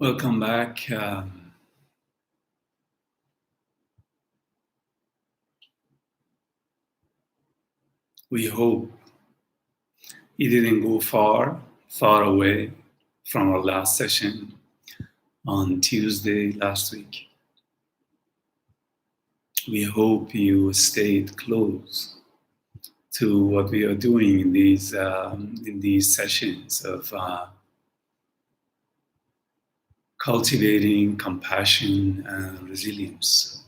Welcome back. We hope you didn't go far away from our last session on Tuesday last week. We hope you stayed close to what we are doing in these sessions of cultivating compassion and resilience.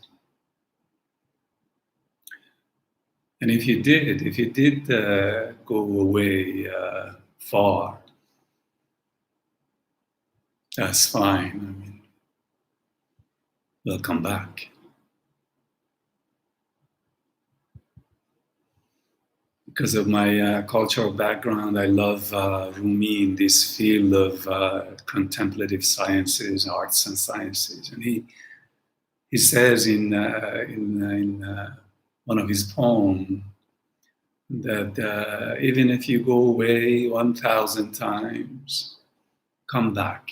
And if you did go away far, that's fine. Welcome back. Because of my cultural background, I love Rumi in this field of contemplative sciences, arts and sciences. And he says in one of his poems that even if you go away 1,000 times, come back.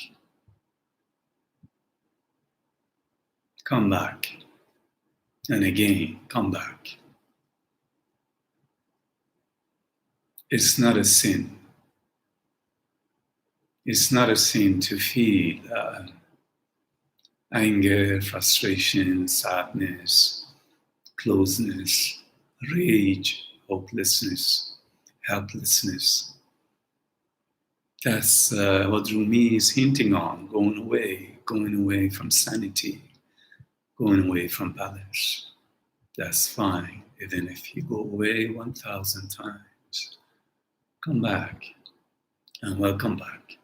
Come back. And again, come back. It's not a sin. It's not a sin to feel anger, frustration, sadness, closeness, rage, hopelessness, helplessness. That's what Rumi is hinting on, going away from sanity, going away from balance. That's fine, even if you go away 1,000 times. Come back, and welcome back.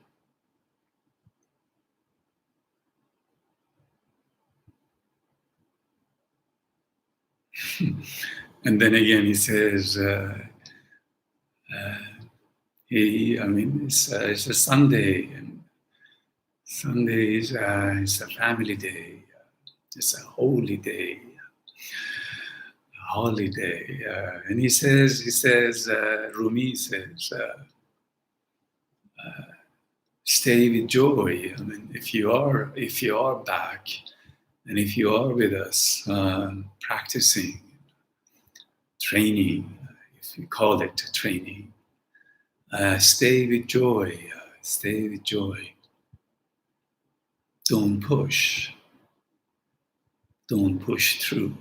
And then again, he says, it's a Sunday, and Sunday is a family day. It's a holy day, a holiday. And he says, Rumi says, stay with joy. If you are back, and if you are with us, practicing, training, if we call it training, stay with joy. Stay with joy. Don't push. Don't push through.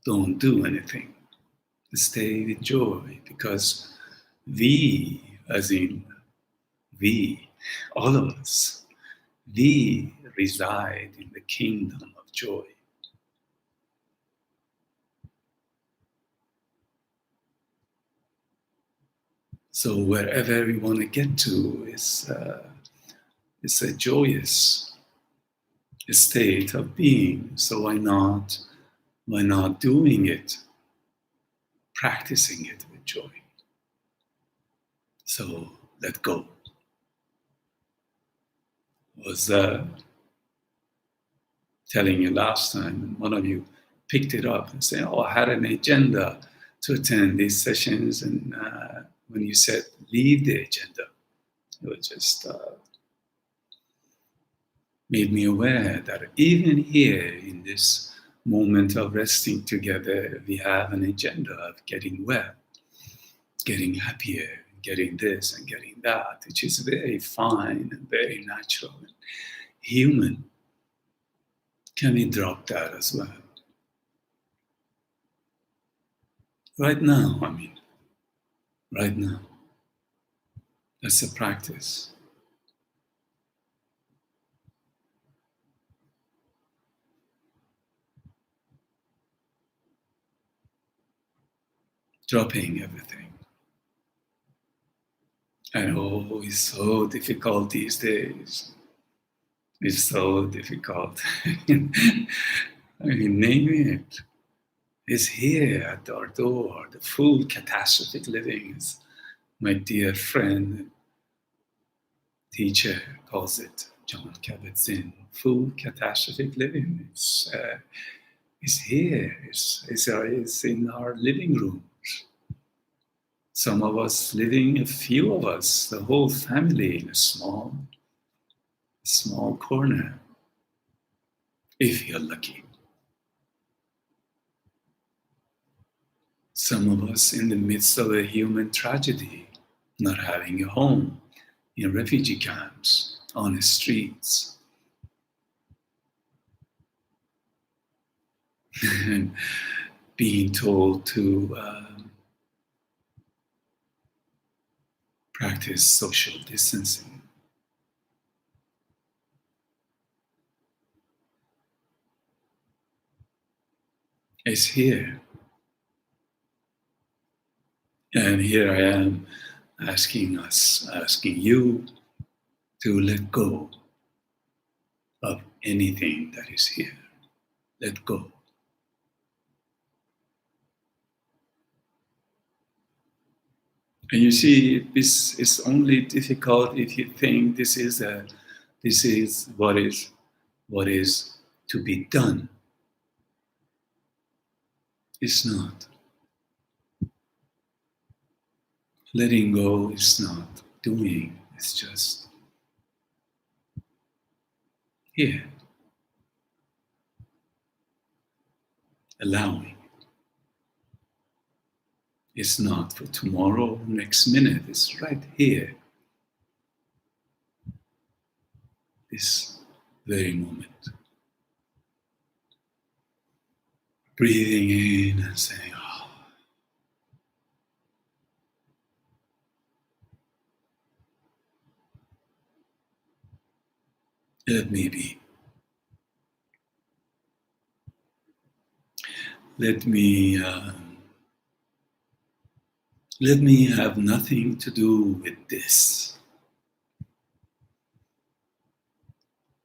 Don't do anything. Stay with joy, because we, as in we, all of us, we reside in the kingdom of joy. So wherever we want to get to is a joyous state of being. So why not doing it, practicing it with joy? So let go. I was telling you last time, and one of you picked it up and said, I had an agenda to attend these sessions, and when you said leave the agenda, it was just made me aware that even here in this moment of resting together, we have an agenda of getting well, getting happier, getting this and getting that, which is very fine and very natural and human. Can we drop that as well? Right now, right now. That's a practice. Dropping everything. I know it's so difficult these days. It's so difficult. Name it. It's here at our door. The full catastrophic living, as my dear friend, teacher calls it, John Kabat-Zinn. Full catastrophic living. It's here. It's in our living rooms. Some of us living, a few of us, the whole family in a small small corner, if you're lucky. Some of us in the midst of a human tragedy, not having a home, in refugee camps, on the streets, and being told to practice social distancing. It's here. And here I am asking you to let go of anything that is here. Let go. And you see, this is only difficult if you think this is what is to be done. It's not. Letting go is not doing. It's just here, allowing. It's not for tomorrow, next minute. It's right here, this very moment. Breathing in and saying, oh, let me be. Let me have nothing to do with this.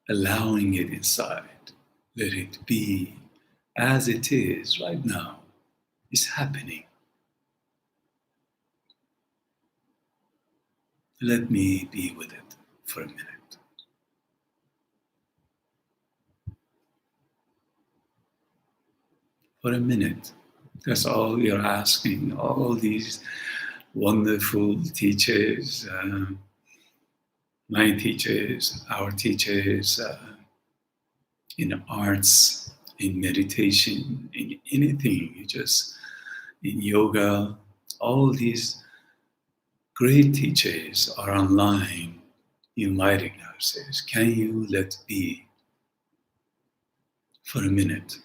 Allowing it inside. Let it be as it is right now. It's happening. Let me be with it for a minute. For a minute. That's all you're asking. All these wonderful teachers, my teachers, our teachers, in arts, in meditation, in anything, in yoga, all these great teachers are online inviting us, says, can you let be for a minute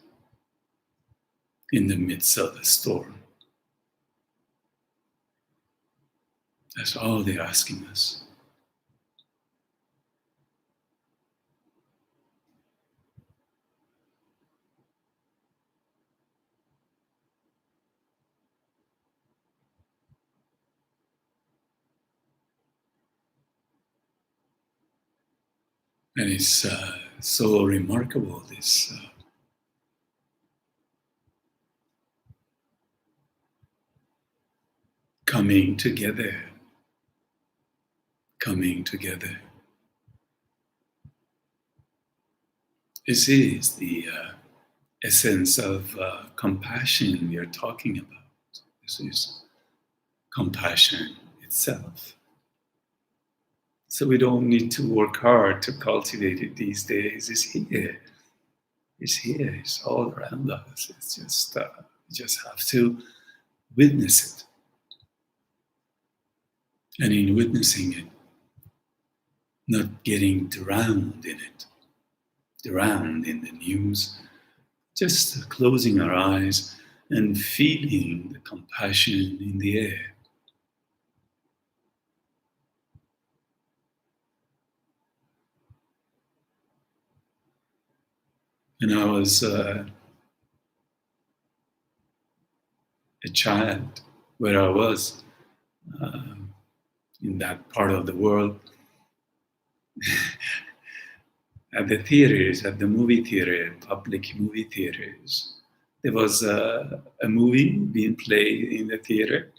in the midst of the storm? That's all they're asking us. And it's so remarkable, this coming together. This is the essence of compassion we are talking about. This is compassion itself. So we don't need to work hard to cultivate it these days. It's here. It's here. It's all around us. It's just we just have to witness it. And in witnessing it, not getting drowned in it, drowned in the news, just closing our eyes and feeling the compassion in the air. And I was a child where I was in that part of the world. At the theaters, at the movie theater, public movie theaters, there was a movie being played in the theater.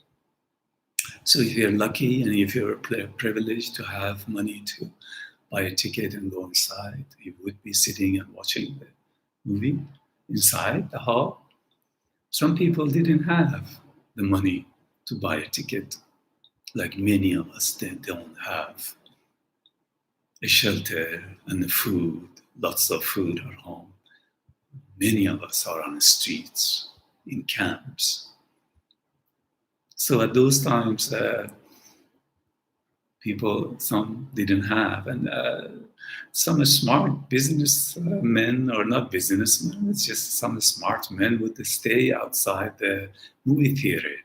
So if you're lucky and if you're privileged to have money to buy a ticket and go inside, you would be sitting and watching the movie inside the hall. Some people didn't have the money to buy a ticket, like many of us don't have. a shelter and the food, lots of food at home. Many of us are on the streets, in camps. So at those times, people, some didn't have, and some smart businessmen, or not businessmen, it's just some smart men would stay outside the movie theater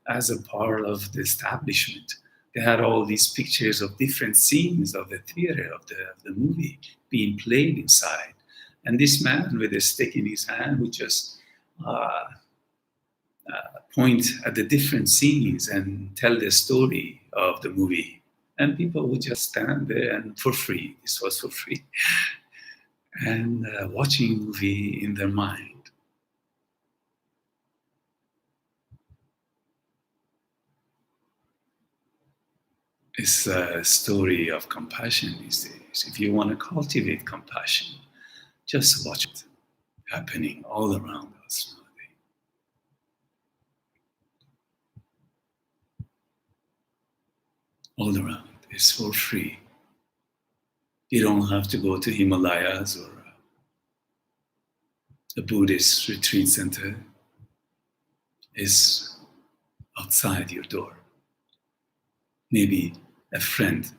as a part of the establishment. They had all these pictures of different scenes of the theater, of the movie being played inside. And this man with a stick in his hand would just uh, point at the different scenes and tell the story of the movie. And people would just stand there and for free, this was for free, and watching movie in their mind. It's a story of compassion these days. If you want to cultivate compassion, just watch it happening all around us nowadays. All around. It's for free. You don't have to go to Himalayas or a Buddhist retreat center. It's outside your door. Maybe a friend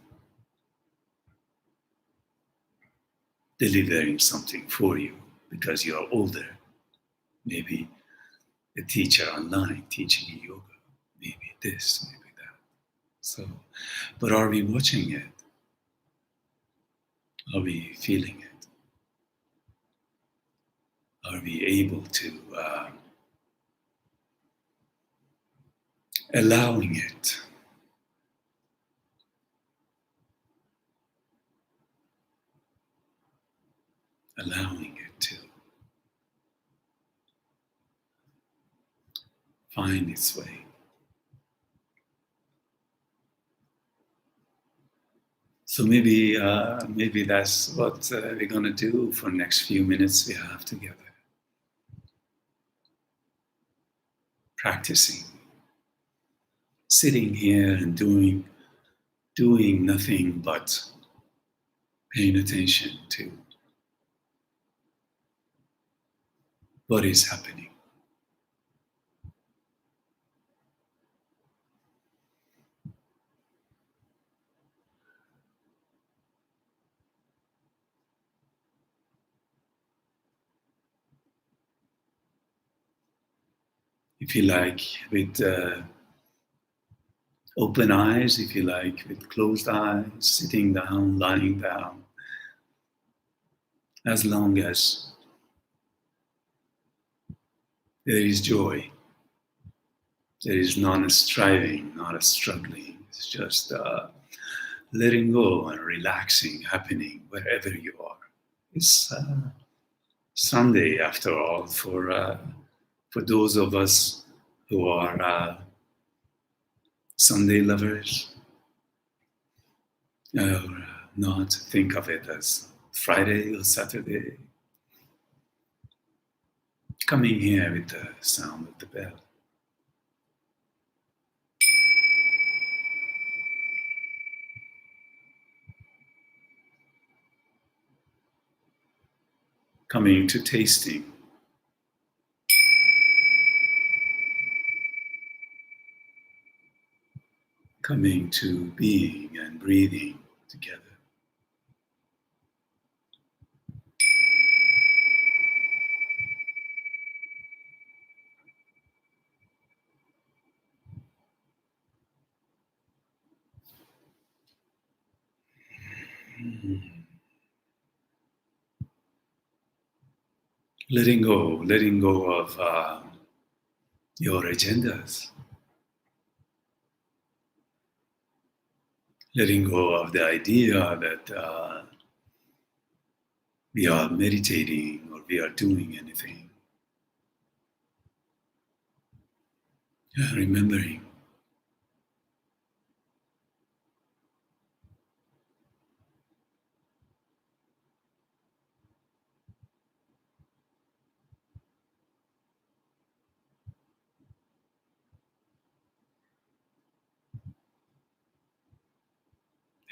delivering something for you because you're older. Maybe a teacher online teaching you yoga. Maybe this, maybe that. So, but are we watching it? Are we feeling it? Are we able to allowing it? Allowing it to find its way. So maybe that's what we're gonna do for the next few minutes we have together, practicing, sitting here and doing nothing but paying attention to what is happening. If you like, with open eyes, if you like, with closed eyes, sitting down, lying down, as long as there is joy, there is not a striving, not a struggling. It's just letting go and relaxing happening wherever you are. It's Sunday, after all, for those of us who are Sunday lovers, or not think of it as Friday or Saturday. Coming here with the sound of the bell. Coming to tasting. Coming to being and breathing together. Letting go of your agendas, letting go of the idea that we are meditating or we are doing anything. Remembering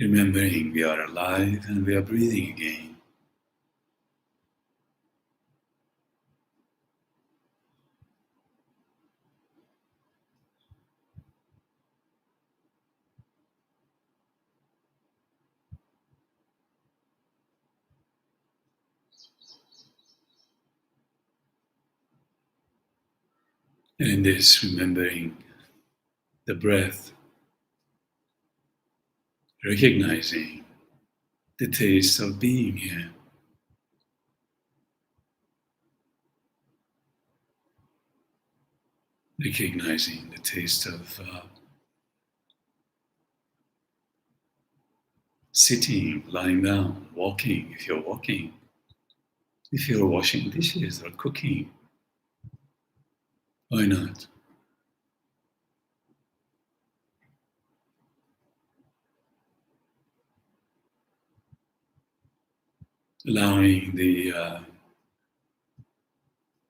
Remembering we are alive and we are breathing again. And in this, remembering the breath, recognizing the taste of being here, recognizing the taste of sitting, lying down, walking, if you're walking, if you're washing dishes or cooking, why not? Allowing the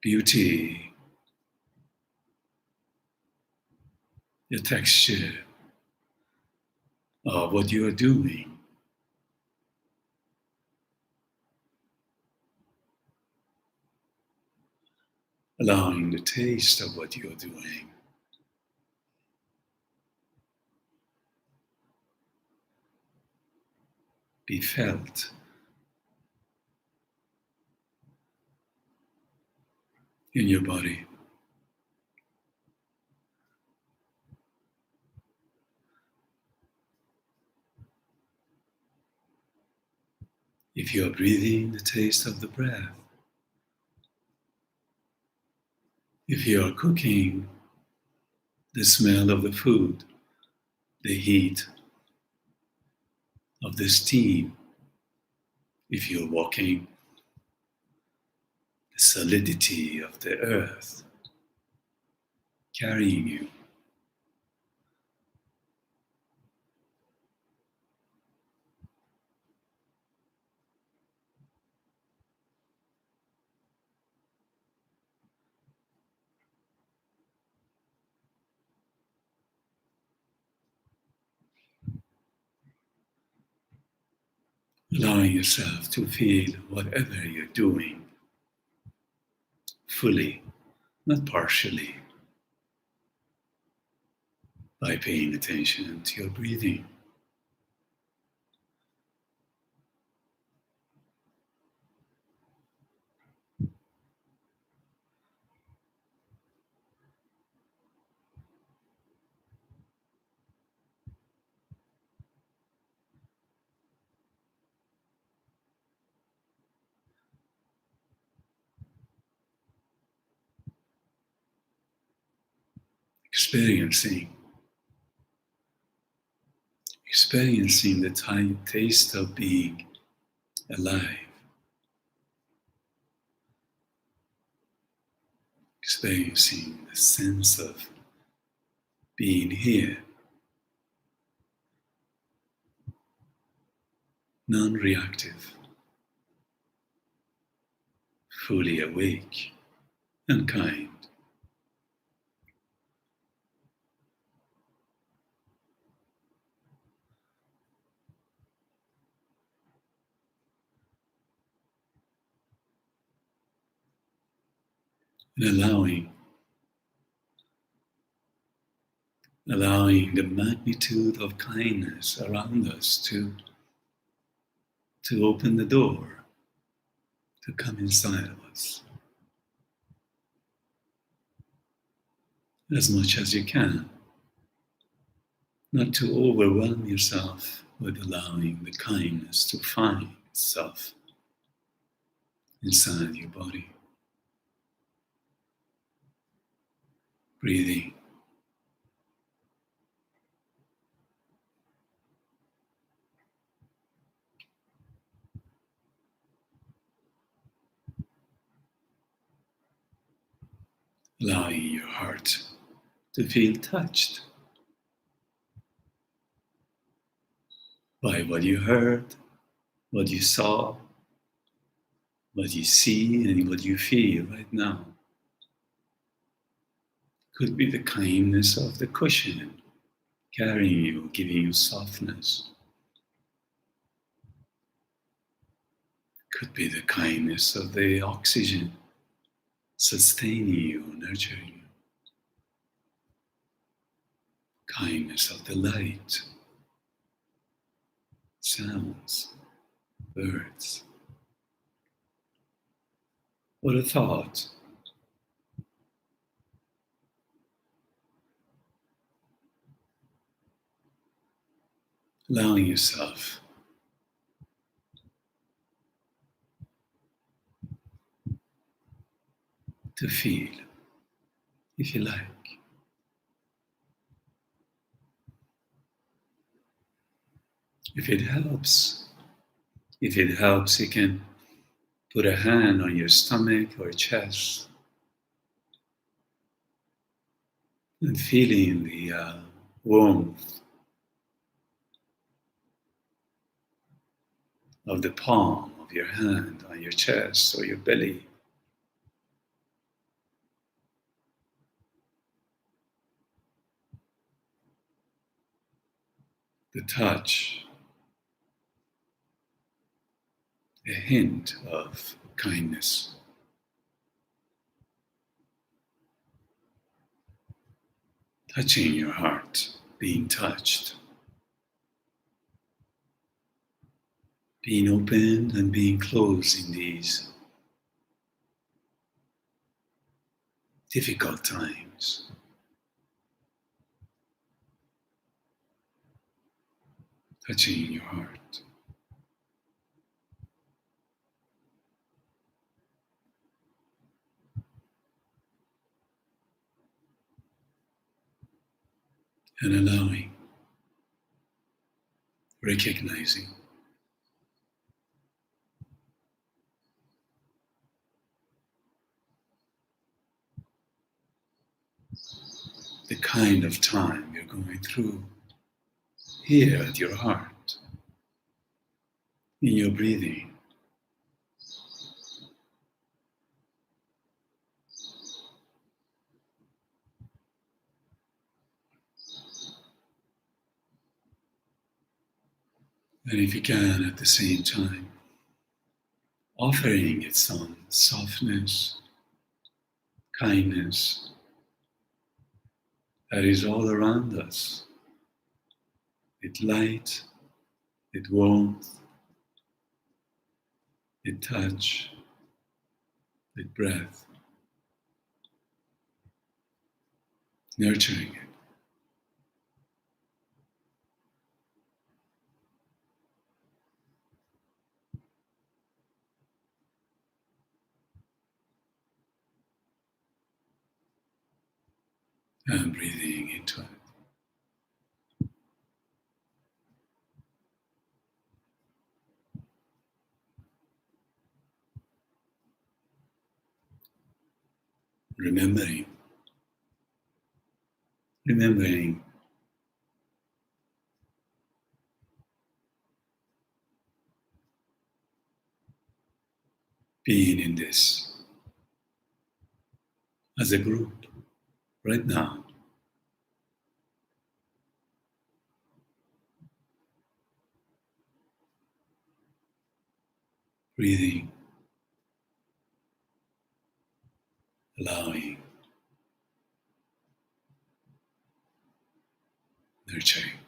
beauty, the texture of what you are doing, allowing the taste of what you are doing, be felt in your body. If you are breathing, the taste of the breath. If you are cooking, the smell of the food, the heat of the steam. If you're walking, the solidity of the earth carrying you. Allowing yourself to feel whatever you're doing fully, not partially, by paying attention to your breathing. Experiencing the taste of being alive, experiencing the sense of being here, non-reactive, fully awake and kind. And allowing the magnitude of kindness around us to open the door, to come inside of us as much as you can, not to overwhelm yourself with allowing the kindness to find itself inside your body. Breathing, allowing your heart to feel touched by what you heard, what you saw, what you see, and what you feel right now. Could be the kindness of the cushion carrying you, giving you softness. Could be the kindness of the oxygen sustaining you, nurturing you. Kindness of the light, sounds, birds, or a thought. Allowing yourself to feel, if you like. If it helps, you can put a hand on your stomach or chest and feeling the warmth of the palm of your hand on your chest or your belly. The touch, a hint of kindness. Touching your heart, being touched. Being open and being closed in these difficult times. Touching your heart. And allowing, recognizing the kind of time you're going through here at your heart, in your breathing. And if you can, at the same time, offering it some softness, kindness that is all around us, with light, with warmth, with touch, with breath, nurturing it. And breathing into it. Remembering being in this as a group right now. Breathing, allowing, nurturing.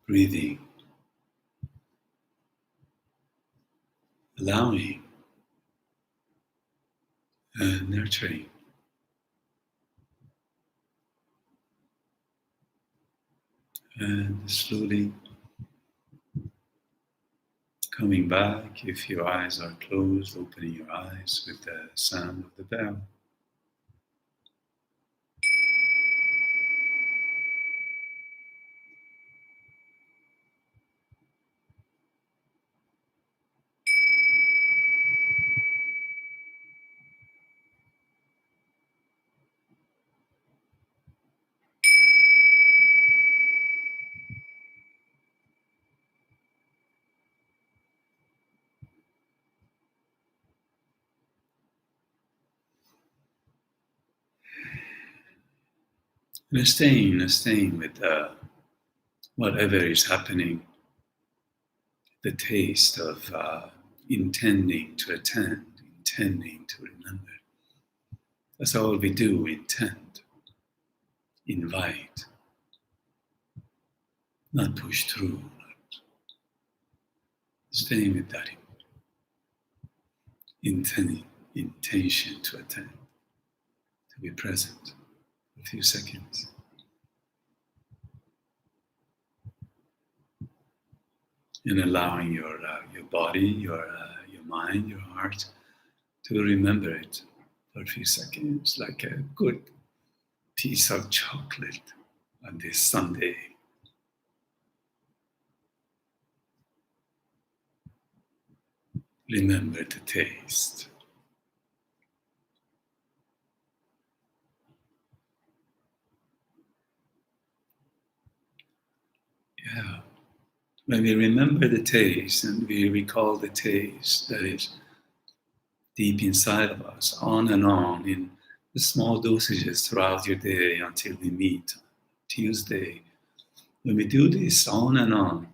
Breathing, allowing, and nurturing. And slowly coming back, if your eyes are closed, opening your eyes with the sound of the bell. And staying with the whatever is happening, the taste of intending to attend, intending to remember. That's all we do, intend, invite, not push through, not staying with that intention to attend, to be present for a few seconds. And allowing your body, your mind, your heart to remember it for a few seconds, like a good piece of chocolate on this Sunday. Remember the taste. Yeah. When we remember the taste and we recall the taste that is deep inside of us, on and on, in the small dosages throughout your day until we meet Tuesday. When we do this on and on,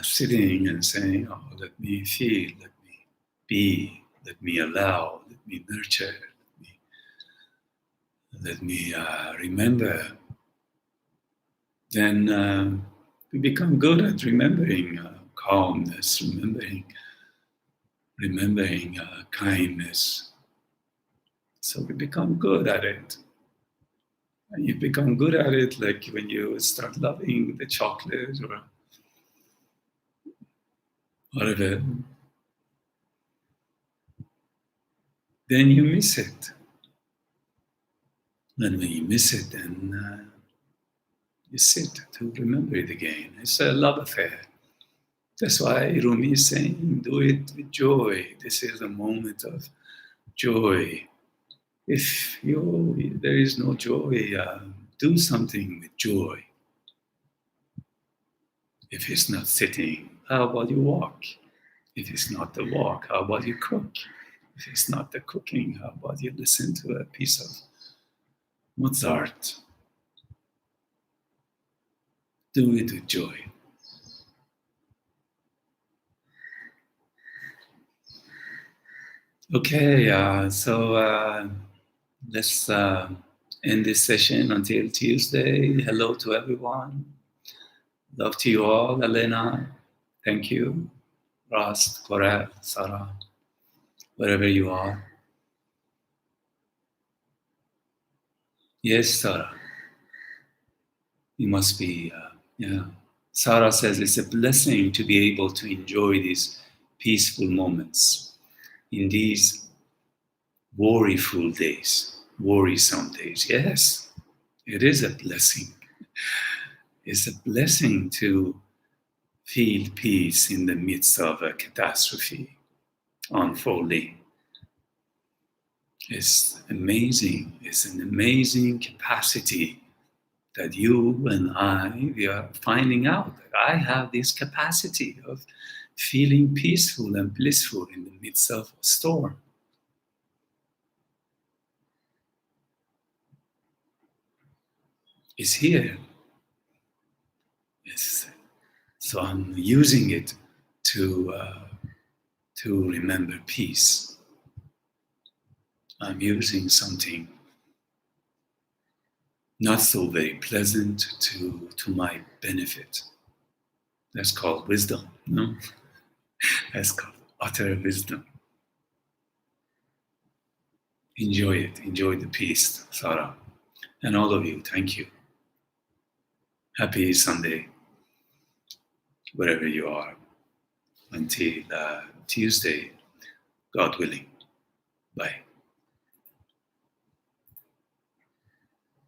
sitting and saying, oh, let me feel, let me be, let me allow, let me nurture, let me remember, then we become good at remembering calmness, remembering kindness. So we become good at it. And you become good at it like when you start loving the chocolate or whatever. Then you miss it. And when you miss it, then you sit to remember it again. It's a love affair. That's why Rumi is saying, do it with joy. This is a moment of joy. If there is no joy, do something with joy. If it's not sitting, how about you walk? If it's not the walk, how about you cook? If it's not the cooking, how about you listen to a piece of Mozart? Do it with joy. Okay, so let's end this session until Tuesday. Hello to everyone. Love to you all. Elena, thank you. Rast, Korel, Sarah, wherever you are. Yes, Sarah. You must be, yeah. Sarah says it's a blessing to be able to enjoy these peaceful moments in these worryful days, worrisome days. Yes, it is a blessing. It's a blessing to feel peace in the midst of a catastrophe unfolding. It's amazing. It's an amazing capacity that you and we are finding out that I have this capacity of feeling peaceful and blissful in the midst of a storm. It's here. So I'm using it to remember peace. I'm using something not so very pleasant to my benefit. That's called wisdom, no? That's called utter wisdom. Enjoy it. Enjoy the peace, Sarah. And all of you, thank you. Happy Sunday, wherever you are. Until Tuesday, God willing. Bye.